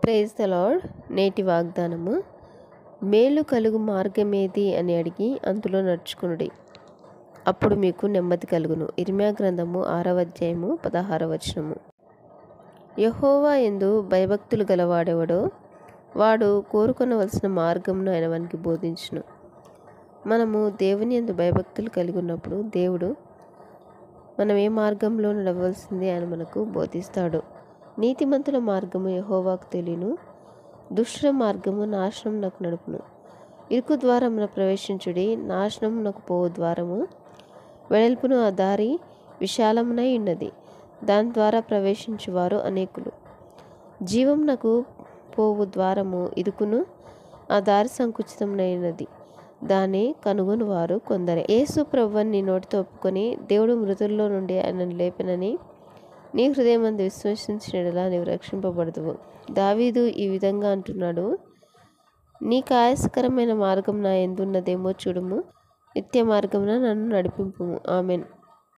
Praise the lord. నేటి వాగ్దానము, మేలు కలుగు మార్గమేది అని అడిగి అందులో నడుచుకునుడి, అప్పుడు మీకు నెమ్మది కలుగును. ఇర్మీయా గ్రంథము 6వ అధ్యాయము 16వ వచనము. యెహోవా యందు భయభక్తులు గలవాడెవడో వాడు కోరుకొనవలసిన మార్గమును ఆయన వానికి బోధించును. మనము దేవుని యందు భయభక్తులు కలిగి ఉన్నప్పుడు దేవుడు మనం ఏ మార్గంలో నడవలసింది ఆయన మనకు బోధిస్తాడు. నీతిమంతుల మార్గము యెహోవాకు తెలియను, దుష్టుల మార్గము నాశనం నాకు నడుపును. ఇరుకు ద్వారమున ప్రవేశించుడి, నాశనం నాకు పోవు ద్వారము వెడల్పును, ఆ దారి విశాలమునై ఉన్నది, దాని ద్వారా ప్రవేశించువారు అనేకులు. జీవం నాకు పోవు ద్వారము ఇరుకును, ఆ దారి సంకుచితమునైనది, దాన్ని కనుగొని వారు కొందరే. యేసు ప్రభువుని నీ నోటితో ఒప్పుకొని దేవుడు మృతుల్లో నుండి ఆయనను లేపెనని నీ హృదయమందు విశ్వసించిన యెడల నీవు రక్షింపబడదువు. దావీదు ఈ విధంగా అంటున్నాడు, నీకు ఆయాసకరమైన మార్గం నా యందున్నదేమో చూడుము, నిత్య మార్గమున నన్ను నడిపింపుము. ఆమెన్.